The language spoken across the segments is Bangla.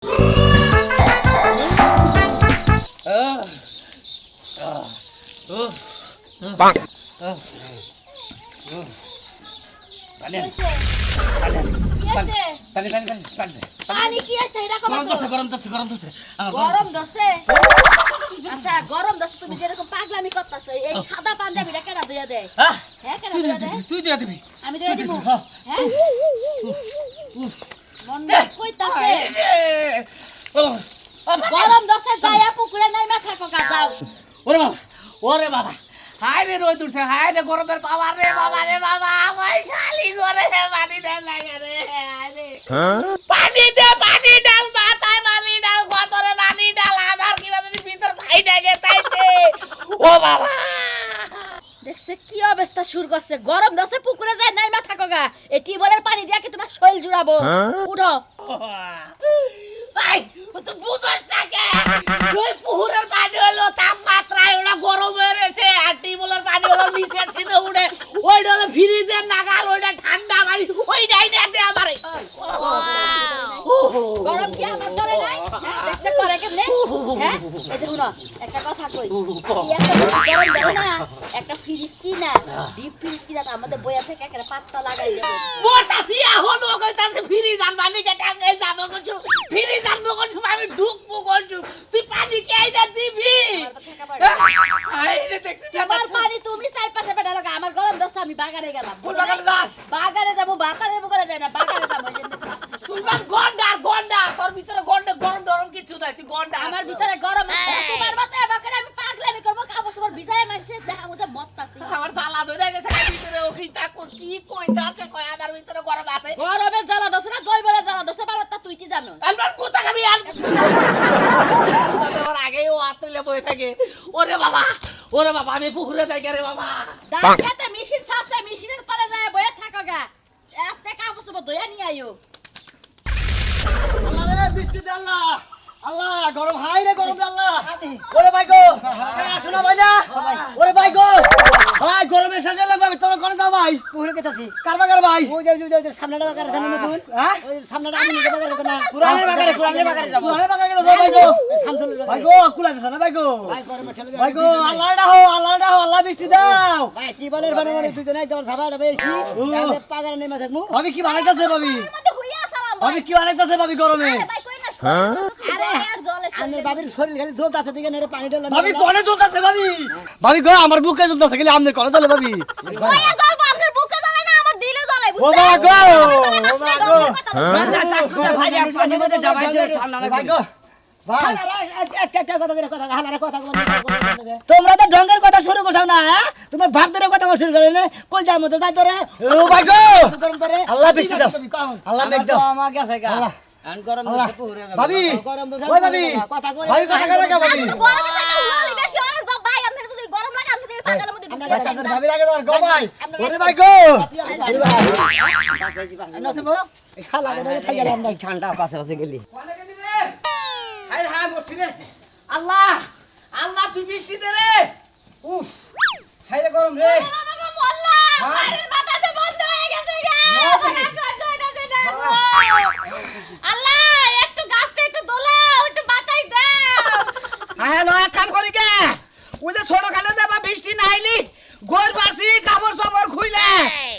তুমি যেরকম পাগলামি করতেছো এই সাদা পাঞ্জাবিটা কেনা দিয়া দেয়? হ্যাঁ কেনা দিয়া দেয়? তুই দিয়া দিবি। আমি দিয়া দিব। হ্যাঁ মন কইতাছে গরম দছে যায়া পুকুরে নাইমা থাকো গা যাও। ওরে বাবা হায় রে রোদ উঠছে, হায় রে গরমের পাওয়ার রে বাবা রে বাবা, ওই শালি করে পানি দে লাগে রে, পানি দে, পানি ডাল মাথায়, পানি ডাল গতরে, পানি ডাল আমার কি বাজে ভিতর ভাই ডাকে তাইতে। ও বাবা দেখছে কি অবস্থা শুরু করছে, গরম দছে পুকুরে যায় নাইমা থাকো গা, এই টিউবওয়েলের পানি দিয়া কি তোমার শরীর জুড়াবো? উঠো ভাই তুই বুঝছ না কে, ওই পুকুরের পানি হলো তাপমাত্রায় ওটা গরম হয়ে রয়েছে, আর টিউবওয়েলের পানি হলো নিচে ছিনে উড়ে, ওইটা হলো ফ্রিজের নাগাল, ওইটা ঠান্ডা পানি, ওইটাই না দে আমারে। গরম কি আমার ধরে নাই? দেখছে করে কেমনে? হ্যাঁ এই যে শুনো একটা কথা কই, এত বেশি গরম দেবে না, একটা ফ্রিজ কিনা, ডিপ ফ্রিজ কিনা আমাদের বইয়া থেকে একটা পাত্তা লাগাই দেব। মোটাছি এখন ও কইতাছে ফ্রিজ আন মালিক টাঙ্গাই যাবো কিছু, ফ্রিজ আনবো কিছু, আমি ঢুকবো কিছু, তুই পানি কে আইনা দিবি? আইরে দেখছিস তোমার পানি তুমি চাই পাশে পেটা লাগা, আমার গরম দস্তা আমি বাগানে গেলাম। কোন বাগানে যাস? বাগানে যাবো, বাতারের বগলে যাই না, বাগানে যাবো। এই যে তুই বাস গন্ডা, তোর ভিতরে গরম গরম কিছু নাই, তুই গন্ডা। আমার ভিতরে গরম আছে, তোমার মতে বাগানে আমি পাগলামি করব, কাপড় সবার ভিজায় মানছে দেখা মতে মত্তাছি। আমার জ্বালা ধরে গেছে ভিতরে, ও কি তাকো কি কইতাছে, কয় আমার ভিতরে গরম আছে। গরমে জ্বালা দছ না, জয়বলে জ্বালা দছ, বারটা তুই কি জানো? আলবার কোথা খাবি আল তোর আগে ও আতলে বই থাকে। ওরে বাবা আমি পুকুরে যাই রে বাবা। দাঁত খেতে মেশিন ছাছে, মেশিনের তলে যায় বইয়া থাকো গা, আজকে কাপড় সবার দইয়া নিয়ে আইও। আল্লাহ রে বৃষ্টি দে আল্লাহ, আল্লাহ গরম হাই রে গরম দে আল্লাহ। ওরে ভাই গো আসো না ভাই না, ওরে ভাই গো ভাই গরমে শেষে লাগবে, আমি তোর ঘরে যাও ভাই। পুকুরে কেতাছি কার বাগার ভাই? ওই যে সামনেটা বাগার সামনে নতুন, হ্যাঁ ওই সামনেটা আমি নিজে বাগার করতে না, কুরানের বাগারে যাব, কুরানের বাগারে যাও ভাই গো, শামসুল ভাই গো কুলা দিছ না ভাই গো, ভাই গরমে ঠেলে ভাই গো আল্লাহ ডাও, আল্লাহ বৃষ্টি দাও ভাই। কি বলের মানে তুই তো নাই তোর সাবাটা বেশি কাজে পাগারে নেমে থাকমু। ভাবি কি বানাইতাছে ভাবি? মতে হইয়া সালাম ভাবি কি বানাইতাছে ভাবি গরমে? ভাই কই না? আরে আর জলে আমার বাবির শরীর খালি জ্বলতাছে, দিকে নেরে পানি ঢালা ভাবি কোনে জ্বলতাছে ভাবি? ভাবি গো আমার বুকে জ্বলতাছে, খালি আমনের কোনে জ্বলে ভাবি? ওয়া গল্প আপনার বুকে জ্বলে না, আমার দিলে জ্বলে, ও বুঝছেন? বাবা গো, ও বাবা গো ভাই পানি মধ্যে যাবাই দে, ঠান্ডা ভাই লাগবে। গো ভাই একটা কথা হালারে কথা তোমরা তো ঢঙ্গের কথা শুরু করছো না, তোমার ভাব ধরে কথা শুরু করে না, কোন যায় মতো যাই তোরে। ও ভাই গো গরম করে আল্লাহ বৃষ্টি দাও, আল্লাহ মেঘ দাও, আমার কাছে গা আন গরম দিতে পুকুরে যাবে। ভাবি ওই ভাবি কথা কই ভাই কথা কই ভাবি গরমে তো হুলালি বেশি অনেক ভাই, আপনার যদি গরম লাগে আপনি পাগার মধ্যে ঢুকে যান। ভাবি লাগে তোমার গো ভাই, ওরে ভাই গো নসিব এই শালা গো থাই গেলাম না, ঠান্ডা পাশে গেলি। হাই হাই বসি রে আল্লাহ, আল্লাহ তুই বৃষ্টি দে রে, উফ হাই রে গরম রে বাবা গো মোল্লা, বাইরের বাতাস বন্ধ হয়ে গেছে গা, বাতাস সহ্য হইতাছে না। আল্লাহ একটু গাছটা একটু দোলাও, একটু বাতাই দাও। হ্যাঁ লয় কাম করি কে, ওই যে ছোট কালে যাবা বৃষ্টি না আইলি গোর পারছি কাপড় চাপড় খুইলে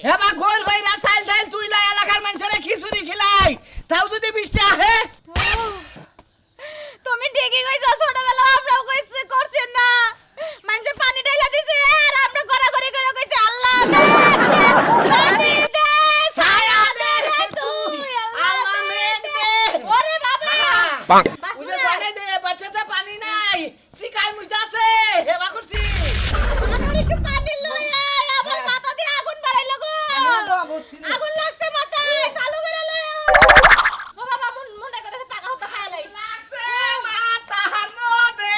হেবা গোর ভাইরা চাইল চাইল তুইলা এলাকার মানুষেরা খিচুড়ি খিলাই, তাও যদি বৃষ্টি আহে। তুমি ঠিকই কইছো, ছোটবেলা আমরাও কইছি করছেন না, মানুষে পানি ঢাইলা দিছে আর আমরা গড়াগড়ি করে কইছি আল্লাহ পানি দে, ছায়া দে রে তুই আল্লাহ মেঘ দে। ওরে বাবা ওই যে পানি দে, বাচ্চাতে পানি নাই, শিকার মুইতাছে হেবা করছি। আমার একটু পানি লই আয়, আমার মাথা দিয়ে আগুন বাড়াইলো গো, আগুন লাগছে মাথায়, চালু করে লই ও বাবা মনে করে পাকা হতে খাইলাই লাগছে মাথার মধ্যে,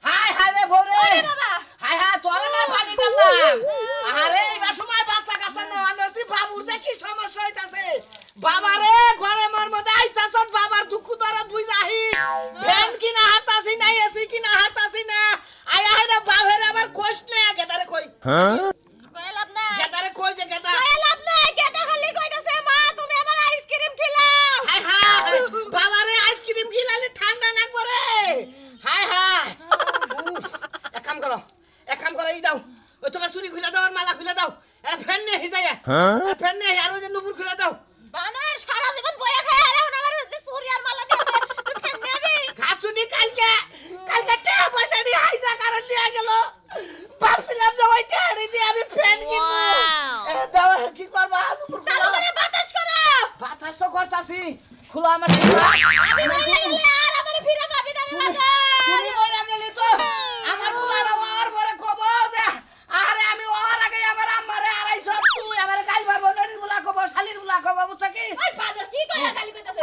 হায় হায় রে ভোরে, ওরে বাবা হায় হায় তোরে না পানি টানলাম। আরে এইবার সময় বাচ্চা কাচ্চা না আনছি, বাবুর দেখি সমস্যা হইতাছে। বাবারে ঘরে মর মধ্যে আইতাছন, বাবার দুঃখ তোরা দুই যাহিস, ফ্যান কিনা হাতাছি না, এসি কিনা হাতাছি না, আয়া রে বাবের আবার কোষ নে গেদারে কই, কইলাম না গেদারে কই যে গেদা, কইলাম না, কেটা খালি কইতাছে মা তুমি আমার আইসক্রিম খিলাও। হায় হায় বাবারে আইসক্রিম ফ্যান নেই আর ওই যে নুপুর খুলে দাও বানর সারা জীবন বয়া খায় আরে ওনার যে সুরিয়ার মালা দিয়ে তুই ফেন নেবি খাসুনি কালকে টাকা পয়সা দিয়ে হাইজা কারণ নিয়ে গেল ভাবছিলাম যে ওই টাকা দিয়ে আমি ফ্যান কিনবো দাও কি করবা নুপুর চালু খুলো করে বাতাস করো বাতাস তো করতাছি খুলো আমার আমি মরে গেলে আর আমার ফিরে পাবি না রে বাবা তুমি মইরা গেলি তো আমার পুলাটা ওর পরে কবো যে আরে আমি ওর আগে আমার আম্মারে আড়াইশো তুই আমার গাল মারবো নড়ির বুলা কবো শালির বুলা কবো বুঝছো কি ওই বানর কি কইয়া গালি কইতাছে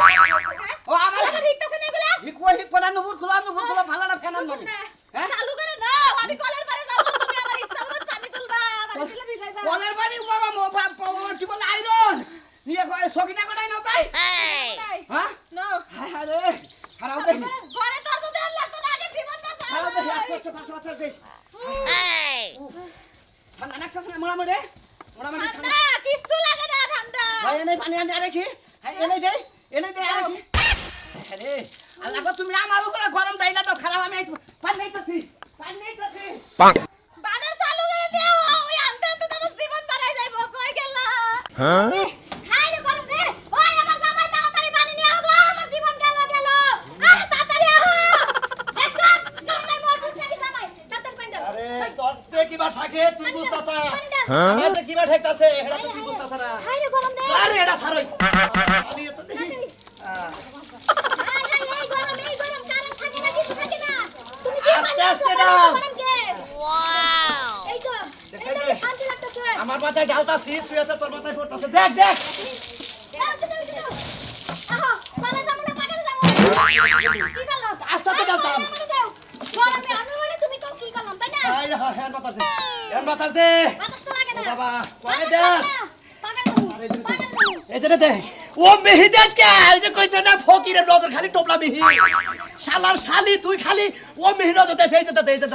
ও আমার হিকতাছে না এগুলা হিকো না নুপুর খুলো ভালো না ফ্যান আনবো হ্যাঁ চালু করে নাও আমি কলের পারে যাব তুমি আমার ইচ্ছা মতো পানি তুলবা পানি তুলে ভিজাইবা কলের পানি গরম ও কি বলে আইরন নিয়ে সকিনা কোটাই নাও তাই হ্যাঁ নো হায় হায় রে খারাপ দে ঘরে তোর যদি আর লাগতো না আগে জীবন বাঁচা খারাপ দে আজকে পাঁচ দে ঠান্ডা লাগতেছে না মোড়ামুড়ি ঠান্ডা কিচ্ছু লাগে না ঠান্ডা ভাই এনে পানি আনতে আরে কি হ্যাঁ এনে দে আরে কি আরে আল্লাহ গো তুমি আমার উপরে গরম দাইলা তো খারাপ আমি পানি নেইতাছি বানর চালু করে নিও ওই আনতে আনতে তোমার জীবন বাড়াই যাইবো কই গেলা হাই রে গরম রে ওই আমার জামাই তাড়াতাড়ি পানি নিয়ে আও গো আমার জীবন গেল আরে তাড়াতাড়ি আও দেখছ জামাই মরছে নাকি জামাই তাড়াতাড়ি পানি দাও আরে তোর তে কিবা থাকে তুই বুঝতাছা আমার তে কিবা ঠেকতাছে এটা তো তুই বুঝতাছ না হাই রে গরম রে আরে এটা ছাড়ই খালি এত দেখি হাই হাই এই গরম কারেন্ট থাকে না কিছু থাকে না তুমি কি আস্তে পানি আস্তে দাও দাও। ওয়াও এই তো দেখছে এই যে? তো শান্তি লাগতেছে আমার মাথায় ঢালতাছি তুই আছে তোর মাথায় ফুটতাছে দেখ দাও আহো পালা যাবো না পাকারে যাবো কি করলাম আস্তে আস্তে যাতাম। গরমে আমি বলে তুমি কেউ কি করলাম তাই না আই রে হ্যাঁ বাতাস দে বাতাস তো লাগে না ও বাবা বাতাস কনে লাগে দেস না। পাকারে যাবো এই দে ও মেহিদাস কে ওই যে কইছ না ফকিরের নজর খালি টোপলা মিহি শালার শালি তুই খালি ও মেহি নজর দে সেই দে এটা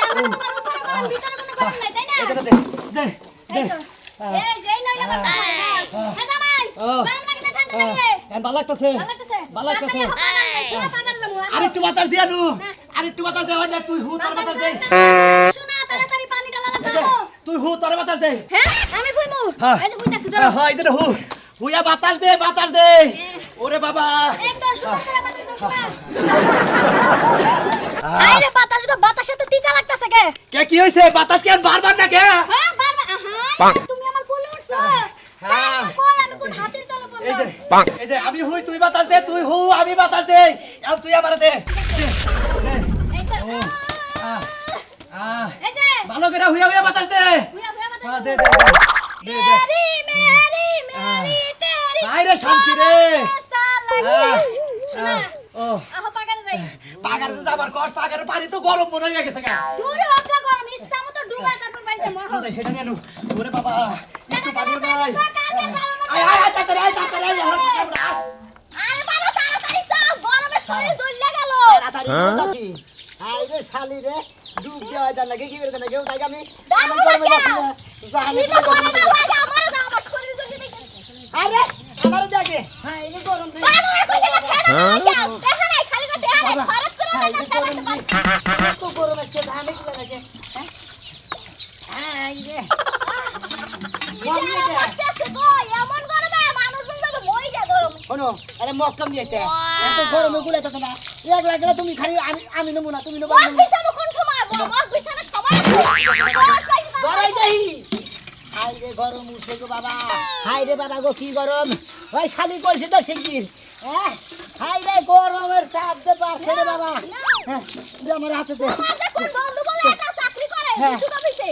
আমার তোমার উপরে গরম ভিতরে কোনো গরম নাই তাই না এই দে এই তো এই যেই নই আমার জামাই হ্যাঁ জামাই গরম লাগে না ঠান্ডা লাগে এন ভালো লাগতেছে ভালো লাগতেছে পাকারে যাবো আরেকটু বাতাস দিয়া নু আরেকটু বাতাস দে ওই তুই হু তোর বাতাস দে শোনা তাড়াতাড়ি পানি ডালা এই দে, লাগবে তুই হু তোর বাতাস দে হ্যাঁ আমি ফুইমু হ্যাঁ। এই যে ফুইতাছি ধরো হ্যাঁ এই দে হু হুইয়া বাতাস দে ওরে বাবা একদম সুন্দর করে বাতাস দাও শোনা আরে বাতাস গো বাতাসে তো তিতা লাগতাছে কে কে কি হইছে বাতাস কেন বারবার না কে হ্যাঁ বারবার আহা তুমি আমার কোলে উঠছো হ্যাঁ। কই আমি কোন হাতের তলে এই পড়লাম যে এই যে আমি হুই তুই বাতাস দে তুই হু আমি বাতাস দে আর তুই আমারে দে এই তো এই যে ভালো করে হুইয়া বাতাস দে হুইয়া হুইয়া বাতাস হ্যাঁ, দে মেরি তেরি আইরে শান্তি রে ऐसा लगे শোনা ও আহ পাকারে যাই পাগারে তো যাবার কর পাগারে পানি তো গরম মনে হয়ে গেছে গা দূরে ওটা গরম ইচ্ছা মতো ডুবাই তারপর বাড়িতে মর তুই হেডা নিয়ে নু ওরে বাবা একটু পানি নাই আয় তাড়াতাড়ি আয় আরে বাবা তাড়াতাড়ি যাও গরমে শরীর জ্বলে গেল তাড়াতাড়ি বলতাছি আইরে শালি রে ডুব দেওয়া দা লাগে কি করে লাগে তাই আমি দাও গরমে না বসি না জানি এটা করে না লাগে আমার দাও আমার শরীর জ্বলে গেছে আরে আমারে দেখে হ্যাঁ এই গরম রে বাবা কইছে না ফেরা দেখা নাই খালি তো দেখা নাই খরচ করে না তো গরম আজকে জানি কি লাগে হ্যাঁ এই রে এমন গরমে মানুষজন যাবে মই যা গরম শোনো আরে মক্কাম দিয়েছে এত গরমে গুলে তো না এক লাগলে তুমি খালি আমি নেবো না তুমি নেবো মগ বিছানো কোন সময় মগ বিছানোর সময় আছে গড়াই দেই হাই রে গরম উঠে গো বাবা হাই রে বাবা গো কি গরম ওই শালি কইছে তো শিগগির হ্যাঁ হাই রে গরমের চাপ দে পারছে রে বাবা হ্যাঁ দে আমার হাতে দে আমাদের কোন বন্ধু বলে এটা চাকরি করে হ্যাঁ। কিছু কইছে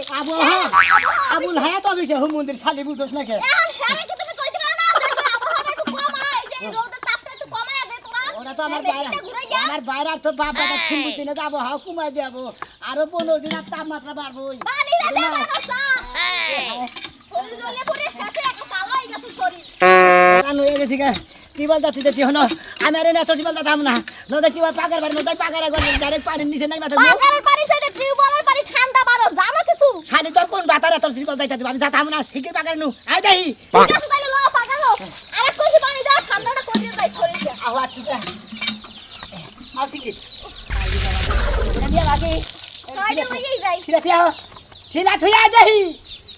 আবুল হায়াত অফিসে হুম মন্দির শালি বুঝছ না কে এখন হ্যাঁ কি তুমি কইতে পারো না যে আবহাওয়াটা একটু কমায় যে রোদের তাপটা একটু কমায় দে তোরা ওরা তো আমার এই বাইরে মেশিনটা ঘুরাইয়া। আমার বাইরে আর তো বাপ দাদা শুনবি না যাবো হাও কমাই যাবো আরো 15 দিন আর তাপমাত্রা বাড়বই পানি দে দে বাবা শরীর জ্বলে পড়ে শেষে একটা কালাই গেছে শরীর কান হয়ে গেছি গা টিবল দাতি দেখি হনো আমি আরে না তো টিবল দাতাম না নদে টিবল পাকার বাড়ি নদে পাকার একবার ডাইরেক্ট পানির নিচে নাই মাথা পাকারের পানি সাইডে টিউবওয়েলের পানি ঠান্ডা বারো জানো কিছু খালি তোর কোন বাতার এত টিবল দাইতে আমি যাতাম না শিখে পাকার নু আই যাই ঠিক আছে তাহলে লো পাকালো আরেক কইছি পানি দাও ঠান্ডাটা করিয়ে যাই শরীরে আহা টিকা আসি কি নিয়া লাগি সাইডে লইয়েই যাই ঠিক আছে ঠিলা থুয়া যাই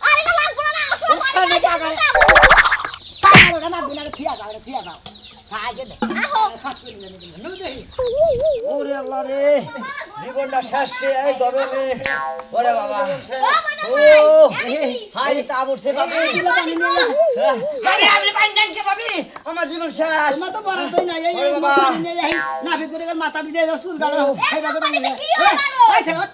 আরে না লাগবো না আসো পানি পাগল পাগলটা না বিনা থিয়া দাও খাই দে আহো ওরে আল্লাহ রে জীবনটা শেষ এই গরমে ওরে বাবা ও হাই রে তা বসে বাবা আরে আমি পানি জানকে বাবি আমার জীবন শেষ তোমার তো বড় তুই না এই পানি নিয়ে যাই না ভিতরে মাথা ভিজে সুর গালো এই বাবা পানি এই সেগট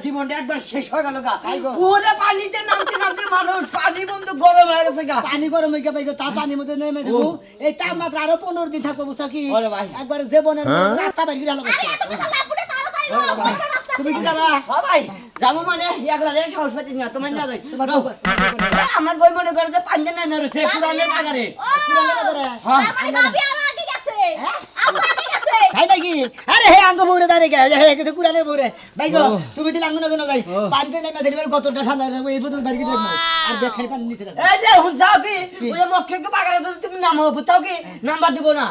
জীবনটা একবার শেষ হয়ে গেল গা পুরো পানিতে নামতে মানুষ পানি বন্ধ গরম হয়ে গেছে গা পানি গরম হয়ে গেছে তা পানির মধ্যে নেমে দেবো এই তাপমাত্রা আরো 15 দিন থাকবো বুঝছো কি একবার জীবনের রাস্তা বের করে গেল তুমি কি যাবা ভাই যাবো মানে একলা যে সাহস পাচ্ছি না তোমার না যাই তোমার আমার বই মনে করে যে পানি না না রয়েছে পুরানের আগারে হ্যাঁ আমার ভাবি আরো আগে গেছে আরো আগে গেছে তাই নাকি আরে হে আঙ্গ বউরে দাঁড়িয়ে গেছে হে কিছু কুরানের বউরে ভাই গো তুমি দিলে আঙ্গ না যাই পানিতে নেমে দিলে কতটা ঠান্ডা হবে এই বোতল বাইরে দেখো আর দেখাই পানি নিচে এই যে হুন যাও কি ওই মস্কে তো বাগারে তুমি নামো বুঝাও কি নাম্বার দিব না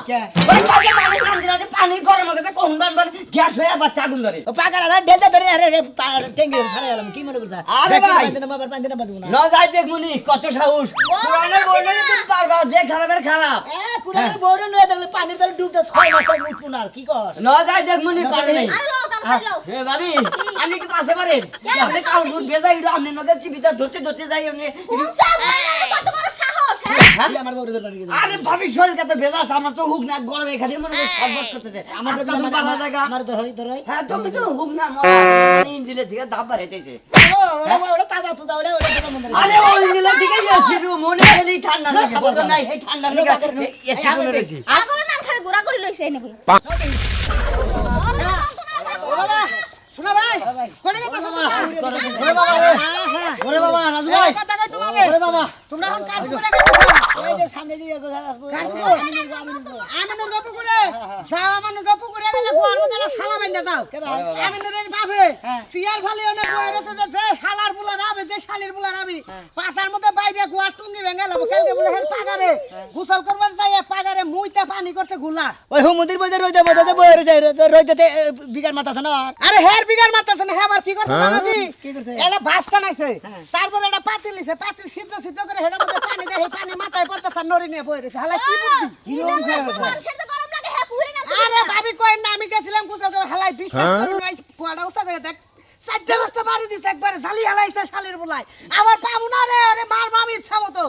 ওই কাজে মানুষ নাম দিনা যে পানি গরম হয়ে গেছে কোন বান গ্যাস হয়ে বাচ্চা আগুন ধরে ও পাগারা ঢেলতে ধরে আরে টেঙ্গে ছাড়া গেলাম কি মনে করছ আরে ভাই পানি নাম্বার দিব না না যাই দেখ মুনি কত সাহস কুরানের বউরে তুমি পারবা যে খারাপের খারাপ কুরানের বউরে নয় দেখলে পানির তলে ডুবতে 6 মাস তক উঠবো না কি কর না যাই দেখ মুনি পারে নাই আরে লোক আমার লোক হে ভাবি আমি কি পাশে পারেন আপনি কাউন্ট দুধ বেজাই আপনি নগে চিবিতা ধরতে যাই আপনি কত বড় সাহস হ্যাঁ আমার বউরে ধরে গেছে আরে ভাবি শরীর কত বেজা আছে আমার তো হুক না গরমে খালি মনে করে সরবত করতেছে আমার তো বানা জায়গা আমার ধরই হ্যাঁ তুমি তো হুক না মানে ইঞ্জিলে থেকে দাব বাড়াইতেছে ওটা তাজা তো দাও ওটা মনে আরে ওই ইঞ্জিলে থেকে এসি রুম মনে হলি ঠান্ডা লাগে বুঝো না এই ঠান্ডা লাগে এসি রুমে রইছি আগরে না খালি গোড়া করে লইছে এনে বলে বাবা শোনা ভাই কোনে গেছ ওরে বাবা রে ওরে বাবা রাজু ভাই কথা কই তোমাকে ওরে বাবা তোমরা এখন কার পুকুরে গেছো এই যে সামনে দিয়ে কার পুকুর আমিনুর গপ পুকুরে যাও আমিনুর গপ পুকুরে গেলে গোয়ার মধ্যে শালা বাইন্দা দাও আমিনুরের বাপে চিয়ার ফালি অনেক গোয়ার আছে যে শালার বুলা রাবে যে শালির বুলা রাবি পাছার মধ্যে বাইরে গোয়ার টুঙ্গি ভেঙে লাভ কালকে বলে হের পাগারে গোসল করবার যাই পাগারে মুইতা পানি করছে গুলা ওই হুমুদির বইতে রইতে বইরে যায় রইতে বিগার মাথা আছে না আরে হের বিগার মারতেছে না হেবার কি করছে জানি কি করছে এলা বাসটা নাইছে তারপর এটা পাতিল নিছে পাতিল ছিদ্র করে হেডার মধ্যে পানি দেয় পানি মাথায় পড়তেছে নরি নিয়ে বই রইছে হালা কি বুদ্ধি কি রকম মানুষের তো গরম লাগে হ্যাঁ পুরে না আরে ভাবি কই না আমি গেছিলাম গোসল করে হালাই বিশ্বাস করি না কোয়াডা উসা করে দেখ সাজ্জা বস্তা মারি দিছে একবারে ঝালি হালাইছে শালির বুলাই আবার পাবো না রে আরে মার মামি ইচ্ছা মতো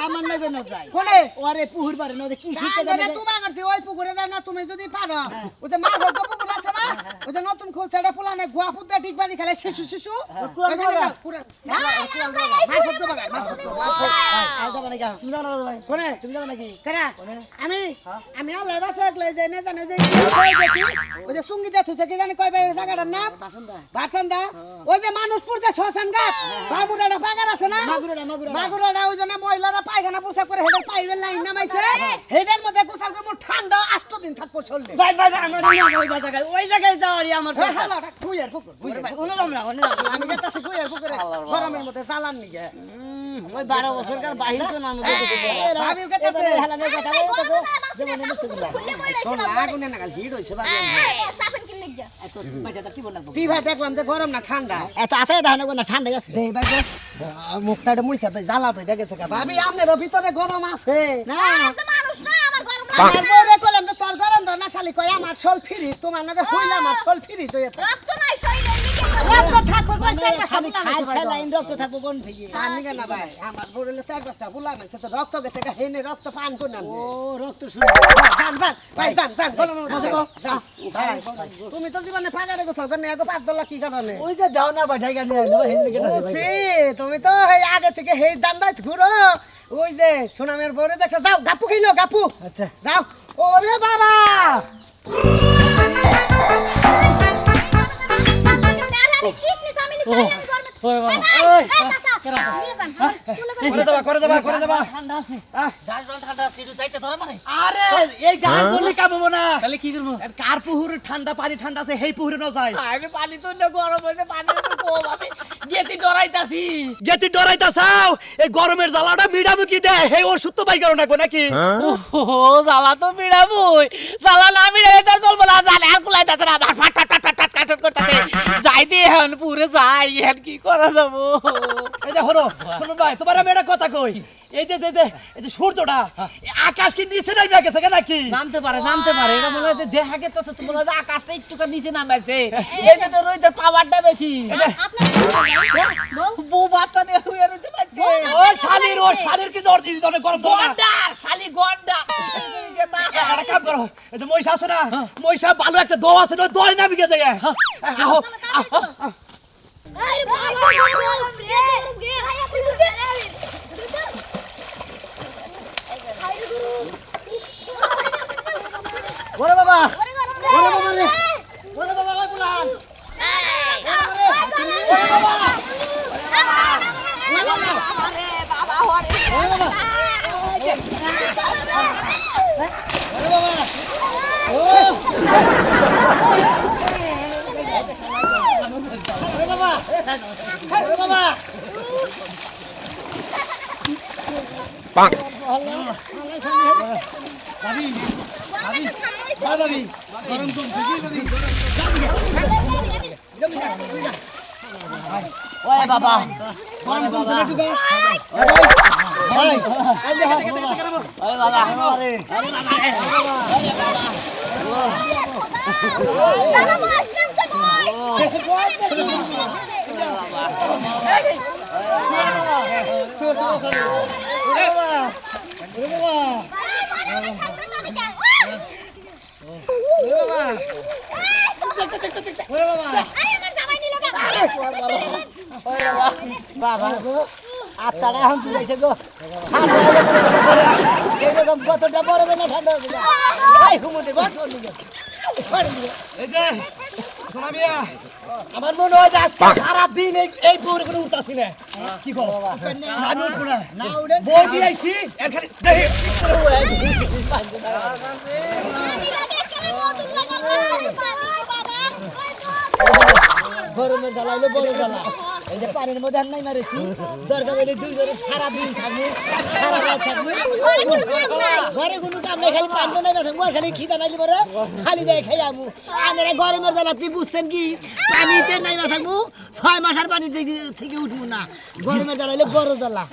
আমার না যাই কোনে ওরে পুকুর পারে না কি শিখতে দেবে তুমি করছি ওই পুকুরে যায় না তুমি যদি পারো ওই যে মার ভোগ পুকুর আছে না ওই যে নতুন খুলছেটা ফুলানে গোয়া ফুদা ডিগবাজি খেলে শিশু পুরো মার ভোগ বাগা মার ভোগ মানে কি তুমি জানো না ভাই কোনে তুমি জানো নাকি কেন আমি আল্লাহ বাসাক লই যাই না জানো যে ওই যে সঙ্গীতা থুছে কি জানি কই ভাই জায়গাটার নাম বাসন্দা ওই যে মানুষপুর যে শ্মশান ঘাট বাবুরাটা পাগার আছে না মাগুরা ওই জন্য মহিলারা পায়খানা পোশাক করে হেডের পাইবেন লাইন নামাইছে হেডের মধ্যে গোসল করব ঠান্ডা 8 দিন থাকবো চলবে ভাই আমার ওই জায়গায় যাওয়ারই আমার হালাটা কুইয়ার পুকুর আমি যেতেছি কুইয়ার পুকুরে গরমের মধ্যে জ্বালান নিগে ওই 12 বছরকার বাহির তো নাম ভাবি কেতেছে হালানের কথা বলতো যেমন মুস্তাফিল্লাহ শোন লাগুনে না হিট হইছে ভাবি সাফেন কি লাগা এত বাজাটা কি বলবো তুই ভাই দেখলাম যে গরম না ঠান্ডা এত আছে ধান না ঠান্ডা আছে দেই ভাই মুখটা মুইছা তো জ্বালা তো দেখেছে ভাবি আপনার ভিতরে গরম আছে না তো মানুষ না আমার গরম আমার বউরে কইলাম যে তোর গরম ধর না শালি কই আমার শোল ফ্রিজ তোমার নাকি হইলাম আমার শোল ফ্রিজ হইছে রক্ত নাই শরীরে রক্ত থাকবে কইছে একটা শালি খাইছে লাইন রক্ত থাকবে কোন থেকে আমি কেন ভাই আমার বউরে 4-5টা বুলা মানছে তো রক্ত গেছে হেনে রক্ত পান কোন না ও রক্ত শুনে যান গরম বসে গো তুমি তো জীবনে পাগারে গোছাও করে এগো 5 ডলার কি কারণে ওই যে দাও না ভাই ঢাকা নিয়ে আইলো হেনে কেটে তুমি তো এই আগে থেকে হেই দান্দাই ঘুরো ওই যে সোনামের বউরে দেখছ যাও গাপু খাইলো গাপু আচ্ছা যাও ওরে বাবা ওরে বাবা করে দেবা ঠান্ডা আছে গাছ ঠান্ডা আছে একটু যাইতে ধরে মানে আরে এই গাছ ধরলি কামবো না তাহলে কি করব কার পুহুরে ঠান্ডা পানি ঠান্ডা আছে হেই পুহুরে না যায় আমি পানি তো না গরম হইছে পানি তো কম আমি গেতি ডরাইতাছি গেতি ডরাইতা চাও এই গরমের জ্বালাটা মিডামুকি দেয় হে ওষুধ তো বাই করো না নাকি ও জ্বালা তো মিড়াবই জ্বালা না মিড়ালে তার চলবো না জানে আর কুলাইতাছে না আমার ফাট ফাট ফাট ফাট কাটট করতেছে যাইতে এখন পুরে যাই এখন কি করা যাবো এই যে হলো শুনুন ভাই তোমার আমি একটা কথা কই এই যে এই যে সূর্যটা আকাশ কি নিচে নামে গেছে নাকি নামতে পারে এটা মনে হয় দেখা গেছে তো মনে হয় আকাশটা একটু নিচে নামাইছে এই যে রোদের পাওয়ারটা বেশি বউ বাচ্চা নিয়ে শুয়ে রইতে পারছে ও শালির কি জ্বর দিদি তোরে গরম ধরে না গন্ডার শালি গন্ডার একটা কাম করো এই যে মহিষা আছে না মহিষা ভালো একটা দোয়া আছে না দোয় নামে গেছে আহো আরে বাবা ওরে বাবা রে ওরে বাবা ওই পুলান গরম তো ওই বাবা গরম কমছে না টুকা ভাই আরে হাত থেকে করব ওই বাবা আরে বাবা গো আত্মাটা এখন তুলেছে গো এরকম কতটা বড় না ঠান্ডা এই হুমতে ঘর এই যে সোনামিয়া আমার মনে হয় যে আজকে সারাদিন এই পুরে কোনো উঠতাছি না কি কর আমি উঠবো না উঠে বই দিয়ে আইছি এর খালি দেখি গরমে জ্বালাইলে বড় জ্বালা এই যে পানির মধ্যে আর নাই মারেছি দরকার হলে দুইজনে সারাদিন থাকবো সারা রাত থাকবো ঘরে কোনো কাম নাই খালি পানি নাই থাকবো আর খালি খিদা নাইলে পরে খালি দেয় খাই আমু আমরা গরমের জ্বালা তুই বুঝছেন কি পানিতে নাই থাকবো 6 মাস আর পানি থেকে উঠবো না গরমের জ্বালাইলে বড় জ্বালা